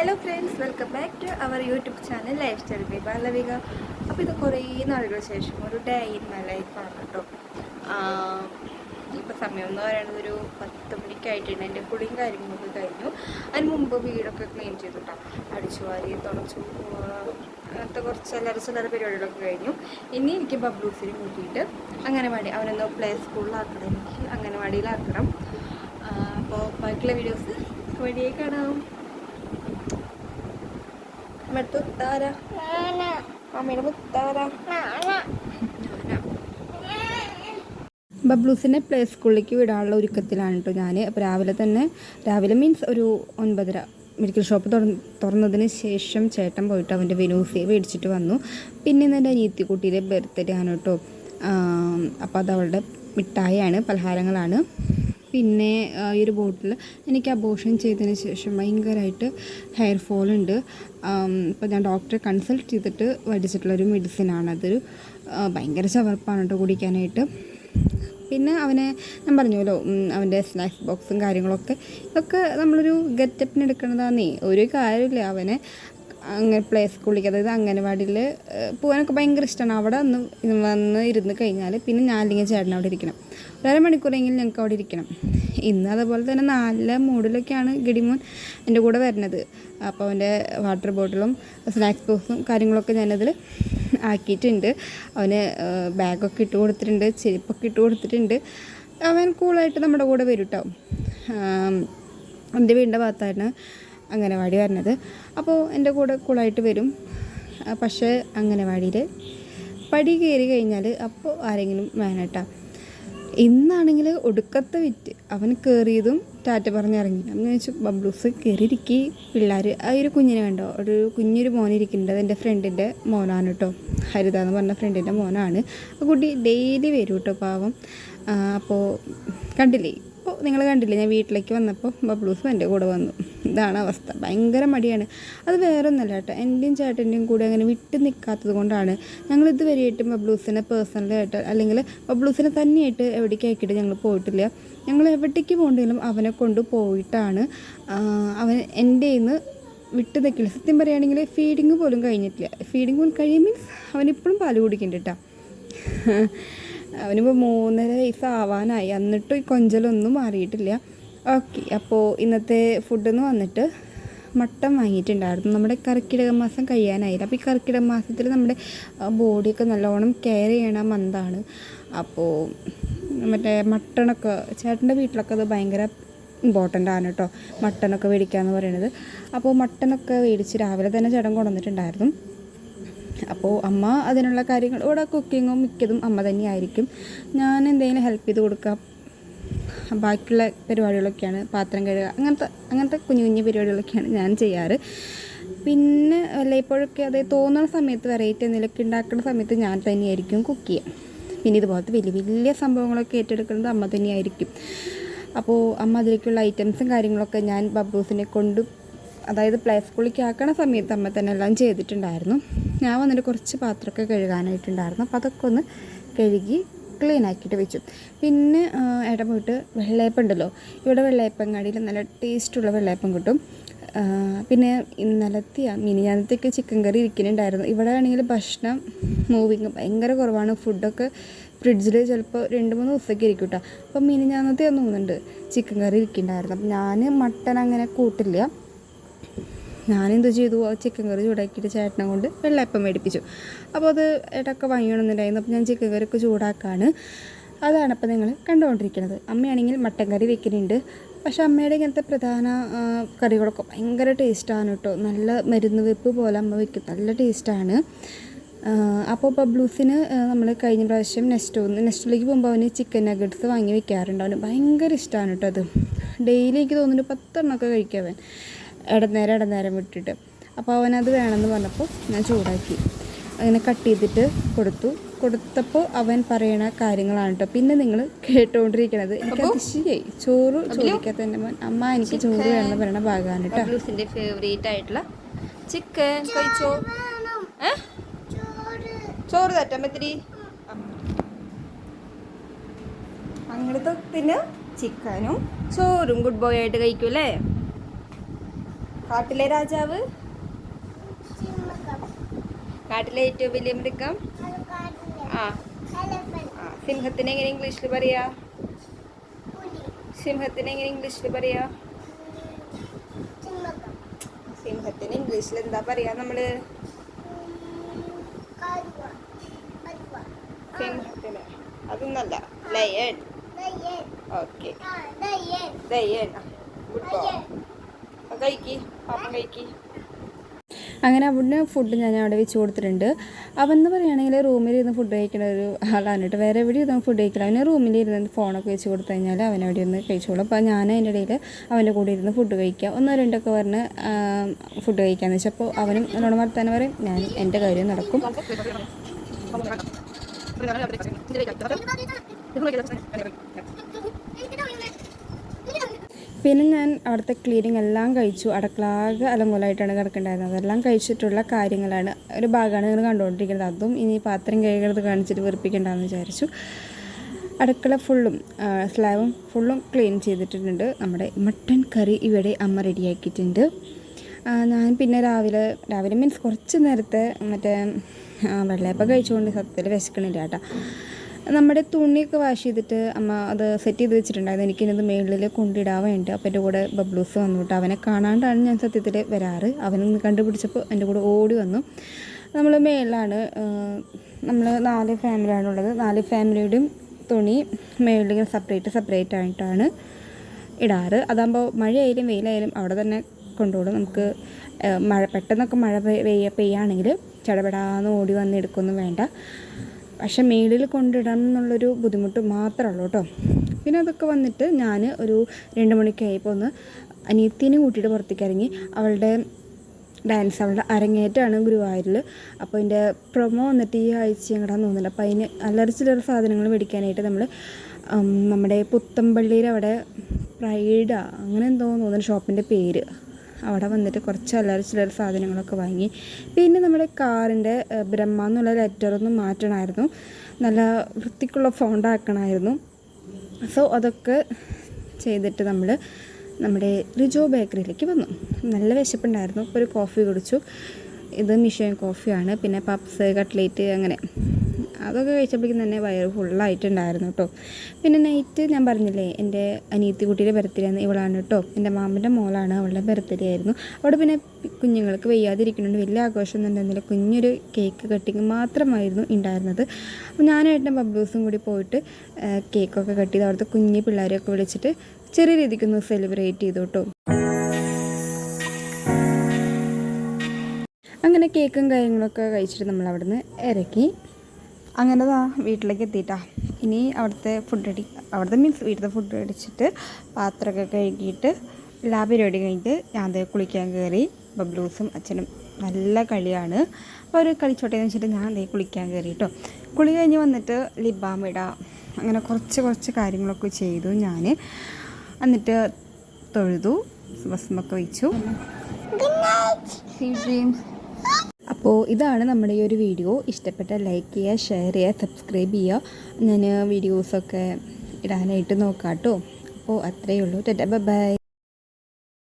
Hello friends, welcome back to our YouTube channel lifestyle by Balavika. അപ്പോൾ ഇത് കുറേ നാളുകൾക്ക് ശേഷം ഒരു ഡേ ഇൻ മൈ ലൈഫാണ് കേട്ടോ. ഇപ്പോൾ സമയം എന്ന് പറയുന്നത് ഒരു 10 മണിക്കായിട്ടുണ്ട്. എൻ്റെ കുളിയും കാര്യങ്ങളൊക്കെ കഴിഞ്ഞു. അതിന് മുമ്പ് വീടൊക്കെ ക്ലീൻ ചെയ്തു കേട്ടോ. അടിച്ചു വാരി തുടച്ചു, അങ്ങനത്തെ കുറച്ച് ചില്ലറ പരിപാടികളൊക്കെ കഴിഞ്ഞു. ഇനി എനിക്ക് ബബ്ലൂസിനെ കൂട്ടിയിട്ട് അംഗനവാടി അവനൊന്ന് പ്ലേ സ്കൂളിലാക്കണം, എനിക്ക് അംഗനവാടിയിലാക്കണം. അപ്പോൾ ബാക്കിയുള്ള വീഡിയോസ് വഴിയേ കാണാം. ബബ്ലൂസിനെ പ്ലേ സ്കൂളിലേക്ക് വിടാനുള്ള ഒരുക്കത്തിലാണ് കേട്ടോ ഞാൻ. അപ്പോൾ രാവിലെ മീൻസ് ഒരു 9:30 മെഡിക്കൽ ഷോപ്പ് തുറന്നതിന് ശേഷം ചേട്ടൻ പോയിട്ട് അവൻ്റെ വെനൂസിയെ മേടിച്ചിട്ട് വന്നു. പിന്നെ ഇന്ന് എൻ്റെ അനിയത്തിക്കുട്ടിയുടെ ബർത്ത്ഡേ ആണ് കേട്ടോ. അപ്പോൾ അത് അവളുടെ മിഠായിയാണ്, പലഹാരങ്ങളാണ്. പിന്നെ ഈ ഒരു ബോട്ടിൽ എനിക്ക് അബോർഷൻ ചെയ്തതിന് ശേഷം ഭയങ്കരമായിട്ട് ഹെയർ ഫോൾ ഉണ്ട്. അപ്പോൾ ഞാൻ ഡോക്ടറെ കൺസൾട്ട് ചെയ്തിട്ട് മേടിച്ചിട്ടുള്ളൊരു മെഡിസിനാണ്. അതൊരു ഭയങ്കര ചവർപ്പാണ് കേട്ടോ കുടിക്കാനായിട്ട്. പിന്നെ അവനെ ഞാൻ പറഞ്ഞല്ലോ, അവൻ്റെ സ്നാക്സ് ബോക്സും കാര്യങ്ങളൊക്കെ ഇതൊക്കെ നമ്മളൊരു ഗെറ്റപ്പിന് എടുക്കണതാന്നേ. ഒരു കാര്യമില്ല, അവനെ അങ്ങനെ പ്ലേ സ്കൂളിലേക്ക്, അതായത് അംഗനവാടിയിൽ പോകാനൊക്കെ ഭയങ്കര ഇഷ്ടമാണ്. അവിടെ വന്ന് ഇരുന്ന് കഴിഞ്ഞാൽ പിന്നെ ഞാൻ അല്ലെങ്കിൽ ചേട്ടൻ അവിടെ ഇരിക്കണം, 1.5 മണിക്കൂറെങ്കിലും ഞങ്ങൾക്ക് അവിടെ ഇരിക്കണം. ഇന്ന് അതുപോലെ തന്നെ നല്ല മൂഡിലൊക്കെയാണ് ഗിഡിമോൻ എൻ്റെ കൂടെ വരുന്നത്. അപ്പോൾ അവൻ്റെ വാട്ടർ ബോട്ടിലും സ്നാക്സ് ബോക്സും കാര്യങ്ങളൊക്കെ ഞാനതിൽ ആക്കിയിട്ടുണ്ട്. അവന് ബാഗൊക്കെ ഇട്ട് കൊടുത്തിട്ടുണ്ട്, ചെരുപ്പൊക്കെ ഇട്ട് കൊടുത്തിട്ടുണ്ട്. അവൻ കൂളായിട്ട് നമ്മുടെ കൂടെ വരും കേട്ടോ. എൻ്റെ വീടിൻ്റെ ഭാഗത്താണ് അംഗനവാടി വരുന്നത്. അപ്പോൾ എൻ്റെ കൂടെ കൂളായിട്ട് വരും. പക്ഷേ അംഗനവാടിയിൽ പടി കയറി കഴിഞ്ഞാൽ അപ്പോൾ ആരെങ്കിലും വേണേട്ടാ. ഇന്നാണെങ്കിൽ ഒടുക്കത്തെ വിറ്റ് അവൻ കയറിയതും ടാറ്റ പറഞ്ഞിറങ്ങി. എന്ന് വെച്ചു ബബ്ലൂസ് കയറിയിരിക്കി. പിള്ളേർ ആ ഒരു കുഞ്ഞിനെ കണ്ടോ, കുഞ്ഞൊരു മോനിരിക്കുന്നുണ്ട്. അതെൻ്റെ ഫ്രണ്ടിൻ്റെ മോനാണ് കേട്ടോ, ഹരിത എന്ന് പറഞ്ഞ ഫ്രണ്ടിൻ്റെ മോനാണ്. ആ കുട്ടി ഡെയിലി വരും കേട്ടോ, പാവം. അപ്പോൾ കണ്ടില്ലേ, ഇപ്പോൾ നിങ്ങൾ കണ്ടില്ലേ, ഞാൻ വീട്ടിലേക്ക് വന്നപ്പോൾ ബബ്ലൂസും എൻ്റെ കൂടെ വന്നു. ഇതാണ് അവസ്ഥ, ഭയങ്കര മടിയാണ്. അത് വേറെ ഒന്നല്ല കേട്ടോ, എൻ്റെയും ചേട്ടൻ്റെയും കൂടെ അങ്ങനെ വിട്ട് നിൽക്കാത്തത് കൊണ്ടാണ്. ഞങ്ങളിത് വരെയായിട്ടും ബബ്ലൂസിനെ പേഴ്സണലായിട്ട് അല്ലെങ്കിൽ ബബ്ലൂസിനെ തന്നെയായിട്ട് എവിടേക്ക് ആക്കിയിട്ട് ഞങ്ങൾ പോയിട്ടില്ല. ഞങ്ങൾ എവിടേക്ക് പോകണ്ടെങ്കിലും അവനെ കൊണ്ട് പോയിട്ടാണ്. അവൻ എൻ്റെ കയ്യിൽ നിന്ന് വിട്ട് നിൽക്കില്ല. സത്യം പറയുകയാണെങ്കിൽ ഫീഡിങ് പോലും കഴിഞ്ഞിട്ടില്ല. ഫീഡിങ് പോലും കഴിയും മീൻസ് അവനിപ്പോഴും പാല് കുടിക്കുന്നുണ്ട് കേട്ടോ. അവനിപ്പോൾ 3.5 വയസ്സാവാനായി, എന്നിട്ടും ഈ കൊഞ്ചലൊന്നും മാറിയിട്ടില്ല. ഓക്കെ, അപ്പോൾ ഇന്നത്തെ ഫുഡെന്ന് വന്നിട്ട് മട്ടൻ വാങ്ങിയിട്ടുണ്ടായിരുന്നു. നമ്മുടെ കർക്കിടക മാസം കഴിയാനായില്ല. അപ്പോൾ ഈ കർക്കിടക മാസത്തിൽ നമ്മുടെ ബോഡിയൊക്കെ നല്ലോണം കെയർ ചെയ്യണ മന്താണ്. അപ്പോൾ മറ്റേ മട്ടണൊക്കെ ചേട്ടൻ്റെ വീട്ടിലൊക്കെ അത് ഭയങ്കര ഇമ്പോർട്ടൻ്റ് ആണ് കേട്ടോ, മട്ടനൊക്കെ മേടിക്കാമെന്ന് പറയുന്നത്. അപ്പോൾ മട്ടനൊക്കെ മേടിച്ച് രാവിലെ തന്നെ ചേട്ടൻ കൊണ്ടുവന്നിട്ടുണ്ടായിരുന്നു. അപ്പോൾ അമ്മ അതിനുള്ള കാര്യങ്ങൾ ഇവിടെ കുക്കിങ്ങും മിക്കതും അമ്മ തന്നെയായിരിക്കും. ഞാൻ എന്തെങ്കിലും ഹെൽപ്പ് ചെയ്ത് കൊടുക്കാം. ബാക്കിയുള്ള പരിപാടികളൊക്കെയാണ്, പാത്രം കഴുകുക, അങ്ങനത്തെ കുഞ്ഞു കുഞ്ഞു പരിപാടികളൊക്കെയാണ് ഞാൻ ചെയ്യാറ്. പിന്നെ വല്ലപ്പോഴൊക്കെ അതായത് തോന്നുന്ന സമയത്ത് വെറൈറ്റി എന്തെങ്കിലുമൊക്കെ ഉണ്ടാക്കുന്ന സമയത്ത് ഞാൻ തന്നെയായിരിക്കും കുക്ക് ചെയ്യുക. പിന്നെ ഇതുപോലത്തെ വലിയ വലിയ സംഭവങ്ങളൊക്കെ ഏറ്റെടുക്കുന്നത് അമ്മ തന്നെയായിരിക്കും. അപ്പോൾ അമ്മ അതിലേക്കുള്ള ഐറ്റംസും കാര്യങ്ങളൊക്കെ ഞാൻ ബബ്ലൂസിനെ കൊണ്ട് അതായത് പ്ലേ സ്കൂളിലേക്ക് ആക്കണ സമയത്ത് അമ്മ തന്നെ എല്ലാം ചെയ്തിട്ടുണ്ടായിരുന്നു. ഞാൻ വന്നിട്ട് കുറച്ച് പാത്രമൊക്കെ കഴുകാനായിട്ടുണ്ടായിരുന്നു. അപ്പോൾ അതൊക്കെ ഒന്ന് കഴുകി ക്ലീൻ ആക്കിയിട്ട് വെച്ചു. പിന്നെ ഏട്ടൻ പോയിട്ട് വെള്ളയപ്പം ഉണ്ടല്ലോ, ഇവിടെ വെള്ളയപ്പങ്ങാടിയിൽ നല്ല ടേസ്റ്റുള്ള വെള്ളയപ്പം കിട്ടും. പിന്നെ മിനിഞ്ഞാന്നത്തേക്ക് ചിക്കൻ കറി ഇരിക്കുന്നുണ്ടായിരുന്നു. ഇവിടെ ആണെങ്കിൽ ഭക്ഷണം മൂവിങ് ഭയങ്കര കുറവാണ്. ഫുഡൊക്കെ ഫ്രിഡ്ജിൽ ചിലപ്പോൾ 2-3 ദിവസമൊക്കെ ഇരിക്കും കേട്ടോ. അപ്പോൾ മിനിഞ്ഞാന്നത്തെ തോന്നുന്നുണ്ട് ചിക്കൻ കറി ഇരിക്കുന്നുണ്ടായിരുന്നു. അപ്പോൾ ഞാൻ മട്ടൻ അങ്ങനെ കൂട്ടില്ല. ഞാനെന്ത് ചെയ്തു, ചിക്കൻ കറി ചൂടാക്കിയിട്ട് ചേട്ടനെ കൊണ്ട് വെള്ളയപ്പം മേടിപ്പിച്ചു. അപ്പോൾ അത് ഏട്ടൊക്കെ വാങ്ങിക്കണമെന്നുണ്ടായിരുന്നു. അപ്പോൾ ഞാൻ ചിക്കൻ കറിയൊക്കെ ചൂടാക്കാണ്. അതാണ് അപ്പോൾ നിങ്ങൾ കണ്ടുകൊണ്ടിരിക്കുന്നത്. അമ്മയാണെങ്കിൽ മട്ടൻ കറി വെക്കുന്നുണ്ട്. പക്ഷേ അമ്മയുടെ ഇങ്ങനത്തെ പ്രധാന കറികളൊക്കെ ഭയങ്കര ടേസ്റ്റാണ് കേട്ടോ. നല്ല മരുന്ന് വെപ്പ് പോലെ അമ്മ വെക്കും, നല്ല ടേസ്റ്റാണ്. അപ്പോൾ ബബ്ലൂസിന് നമ്മൾ കഴിഞ്ഞ പ്രാവശ്യം നെക്സ്റ്റിലേക്ക് പോകുമ്പോൾ അവന് ചിക്കൻ നഗറ്റ്സ് വാങ്ങി വെക്കാറുണ്ട്. അവന് ഭയങ്കര ഇഷ്ടമാണ് കേട്ടോ അത്. ഡെയിലി എനിക്ക് തോന്നുന്നു 10 എണ്ണമൊക്കെ കഴിക്കും അവൻ, ഇടനേരം വിട്ടിട്ട്. അപ്പോൾ അവനത് വേണമെന്ന് പറഞ്ഞപ്പോൾ ഞാൻ ചൂടാക്കി അങ്ങനെ കട്ട് ചെയ്തിട്ട് കൊടുത്തപ്പോൾ അവൻ പറയണ കാര്യങ്ങളാണ് കേട്ടോ പിന്നെ നിങ്ങൾ കേട്ടുകൊണ്ടിരിക്കണത്. എനിക്ക് അതിശയായി. ചോറ് ചോദിക്കാത്ത എൻ്റെ മോൻ അമ്മ എനിക്ക് ചോറ് വേണമെന്ന് പറയുന്ന ഭാഗമാണ് കേട്ടോ. ബബ്ലൂസിൻ്റെ ഫേവറേറ്റ് ആയിട്ടുള്ള ചിക്കൻ കഴിച്ചോ. ചോറ് തട്ടാൻ പത്തിരി അങ്ങനത്തെ ചിക്കനും ചോറും ഗുഡ് ബോയ് ആയിട്ട് കഴിക്കൂല്ലേ. കാട്ടിലെ രാജാവ്, കാട്ടിലെ ഏറ്റവും വലിയ മൃഗം. ആ സിംഹത്തിന് എങ്ങനെ ഇംഗ്ലീഷിൽ പറയാ? സിംഹത്തിന് എങ്ങനെ ഇംഗ്ലീഷിൽ പറയാ? സിംഹത്തിന് ഇംഗ്ലീഷിൽ എന്താ പറയാ നമ്മള്? സിംഹത്തിന് അതൊന്നല്ല, lion. Okay, lion. Good boy. കഴിക്കി, പാപ്പം കഴിക്കി. അങ്ങനെ അവിടുന്ന് ഫുഡ് ഞാൻ അവിടെ വെച്ച് കൊടുത്തിട്ടുണ്ട്. അവൻ എന്ന് പറയുകയാണെങ്കിൽ റൂമിലിരുന്ന് ഫുഡ് കഴിക്കുന്ന ഒരു ആളാണ് കേട്ടോ. വേറെ എവിടെ ഇരുന്ന് ഫുഡ് കഴിക്കില്ല. അവന് റൂമിലിരുന്ന് ഫോണൊക്കെ വെച്ച് കൊടുത്തു കഴിഞ്ഞാൽ അവൻ അവിടെ ഇരുന്ന് കഴിച്ചോളും. അപ്പോൾ ഞാൻ അതിൻ്റെ ഇടയിൽ അവൻ്റെ കൂടെ ഇരുന്ന് ഫുഡ് കഴിക്കുക. ഒന്നോ രണ്ടൊക്കെ പറഞ്ഞ് ഫുഡ് കഴിക്കാമെന്ന് വെച്ചാൽ അപ്പോൾ അവനും എന്നോട് വർത്താനം പറയും, ഞാൻ എൻ്റെ കാര്യം നടക്കും. പിന്നെ ഞാൻ അവിടുത്തെ ക്ലീനിങ് എല്ലാം കഴിച്ചു. അടുക്കളാകെ അലങ്കോലമായിട്ടാണ് കിടക്കേണ്ടായിരുന്നത്. അതെല്ലാം കഴിച്ചിട്ടുള്ള കാര്യങ്ങളാണ്, ഒരു ഭാഗമാണ് നിങ്ങൾ കണ്ടുകൊണ്ടിരിക്കുന്നത്. അതും ഇനി പാത്രം കഴുകുന്നത് കാണിച്ചിട്ട് വെറുപ്പിക്കേണ്ടെന്ന് വിചാരിച്ചു. അടുക്കള ഫുള്ളും സ്ലാബും ഫുള്ളും ക്ലീൻ ചെയ്തിട്ടുണ്ട്. നമ്മുടെ മട്ടൻ കറി ഇവിടെ അമ്മ റെഡിയാക്കിയിട്ടുണ്ട്. ഞാൻ പിന്നെ രാവിലെ മീൻസ് കുറച്ച് നേരത്തെ മറ്റേ വെള്ളയപ്പം കഴിച്ചുകൊണ്ട് സത്യത്തിൽ വിശക്കണില്ല കേട്ടോ. നമ്മുടെ തുണിയൊക്കെ വാഷ് ചെയ്തിട്ട് അമ്മ അത് സെറ്റ് ചെയ്ത് വെച്ചിട്ടുണ്ടായിരുന്നു. എനിക്കിത് മേളിൽ കൊണ്ടിടാൻ വേണ്ടി. അപ്പോൾ എൻ്റെ കൂടെ ബബ്ലൂസ് വന്നു കേട്ടോ. അവനെ കാണാണ്ടാണ് ഞാൻ സത്യത്തിൽ വരാറ്. അവനൊന്ന് കണ്ടുപിടിച്ചപ്പോൾ എൻ്റെ കൂടെ ഓടി വന്നു. നമ്മൾ മേളിലാണ്, നമ്മൾ 4 ഫാമിലിയാണുള്ളത്. 4 ഫാമിലിയുടെയും തുണി മേളിൽ സെപ്പറേറ്റ് ആയിട്ടാണ് ഇടാറ്. അതാകുമ്പോൾ മഴയായാലും വെയിലായാലും അവിടെ തന്നെ കൊണ്ടുപോകും. നമുക്ക് പെട്ടെന്നൊക്കെ മഴ പെയ്യുകയാണെങ്കിൽ ചടപടാന്ന് ഓടി വന്ന് എടുക്കൊന്നും വേണ്ട. പക്ഷെ മേളിൽ കൊണ്ടിടണം എന്നുള്ളൊരു ബുദ്ധിമുട്ട് മാത്രമേ ഉള്ളൂ കേട്ടോ. പിന്നെ അതൊക്കെ വന്നിട്ട് ഞാൻ ഒരു 2 മണിക്കായപ്പോൾ ഒന്ന് അനിയത്തിനെ കൂട്ടിയിട്ട് പുറത്തേക്ക് ഇറങ്ങി. അവളുടെ അവളുടെ അരങ്ങേറ്റമാണ് ഗുരുവായൂരിൽ. അപ്പോൾ അതിൻ്റെ പ്രൊമോ വന്നിട്ട് ഈ ആഴ്ച എങ്ങടാന്ന് തോന്നുന്നില്ല. അപ്പോൾ അതിന് അല്ലറ സാധനങ്ങൾ മേടിക്കാനായിട്ട് നമ്മൾ നമ്മുടെ പുത്തമ്പള്ളിയിൽ അവിടെ പ്രൈഡാ അങ്ങനെ എന്തോ തോന്നുന്നു ഷോപ്പിൻ്റെ പേര്, അവിടെ വന്നിട്ട് കുറച്ച് അല്ലറ സാധനങ്ങളൊക്കെ വാങ്ങി. പിന്നെ നമ്മുടെ കാറിൻ്റെ ബ്രഹ്മ എന്നുള്ള ലെറ്ററൊന്നും മാറ്റണമായിരുന്നു, നല്ല വൃത്തിക്കുള്ള ഫോണ്ടാക്കണമായിരുന്നു. സോ അതൊക്കെ ചെയ്തിട്ട് നമ്മൾ നമ്മുടെ റിജോ ബേക്കറിയിലേക്ക് വന്നു. നല്ല വിശപ്പുണ്ടായിരുന്നു. ഇപ്പോൾ ഒരു കോഫി കുടിച്ചു. ഇത് മിഷൻ കോഫിയാണ്. പിന്നെ പപ്സ്, കട്ട്ലേറ്റ് അങ്ങനെ അതൊക്കെ കഴിച്ചപ്പോഴേക്കും തന്നെ വയറ് ഫുള്ളായിട്ടുണ്ടായിരുന്നു കേട്ടോ. പിന്നെ നൈറ്റ് ഞാൻ പറഞ്ഞില്ലേ എൻ്റെ അനിയത്തി കുട്ടിയുടെ ബർത്ത്ഡേ ആണ്. ഇവളാണ് കേട്ടോ, എൻ്റെ മാമൻ്റെ മോളാണ്, അവളുടെ ബർത്ത്ഡേ ആയിരുന്നു. അവിടെ പിന്നെ കുഞ്ഞുങ്ങൾക്ക് വയ്യാതിരിക്കുന്നുണ്ട്, വലിയ ആഘോഷമൊന്നും ഉണ്ടായിരുന്നില്ല. കുഞ്ഞൊരു കേക്ക് കട്ടിങ് മാത്രമായിരുന്നു ഉണ്ടായിരുന്നത്. അപ്പോൾ ഞാനായിട്ട് ബബ്ലൂസും കൂടി പോയിട്ട് കേക്കൊക്കെ കട്ട് ചെയ്ത് അവിടുത്തെ കുഞ്ഞു പിള്ളേരെയൊക്കെ വിളിച്ചിട്ട് ചെറിയ രീതിക്കൊന്ന് സെലിബ്രേറ്റ് ചെയ്തു കേട്ടോ. അങ്ങനെ കേക്കും കാര്യങ്ങളൊക്കെ കഴിച്ചിട്ട് നമ്മൾ അവിടുന്ന് ഇറക്കി. അങ്ങനെ വീട്ടിലേക്ക് എത്തിയിട്ടാ. ഇനി അവിടുത്തെ മീൻസ് വീട്ടിലത്തെ ഫുഡ് അടിച്ചിട്ട് പാത്രമൊക്കെ കഴുകിയിട്ട് എല്ലാ പരിപാടി കഴിഞ്ഞിട്ട് ഞാൻ കുളിക്കാൻ കയറി. ബബ്ലൂസും അച്ഛനും നല്ല കളിയാണ്. അപ്പോൾ അവർ കളിച്ചോട്ടേന്ന് വെച്ചിട്ട് ഞാൻ കുളിക്കാൻ കയറി കേട്ടോ. കുളി കഴിഞ്ഞ് വന്നിട്ട് ലിപ് ബാം ഇടാം, അങ്ങനെ കുറച്ച് കാര്യങ്ങളൊക്കെ ചെയ്തു ഞാൻ. എന്നിട്ട് തൊഴുതു, ഭസ്മൊക്കെ വെച്ചു. അപ്പോൾ ഇതാണ് നമ്മുടെ ഈ ഒരു വീഡിയോ. ഇഷ്ടപ്പെട്ട ലൈക്ക് ചെയ്യുക, ഷെയർ ചെയ്യുക, സബ്സ്ക്രൈബ് ചെയ്യുക. ഞാൻ വീഡിയോസൊക്കെ ഇടാനായിട്ട് നോക്കാം കേട്ടോ. അപ്പോൾ അത്രയേ ഉള്ളൂ. ടാറ്റാ, ബൈ.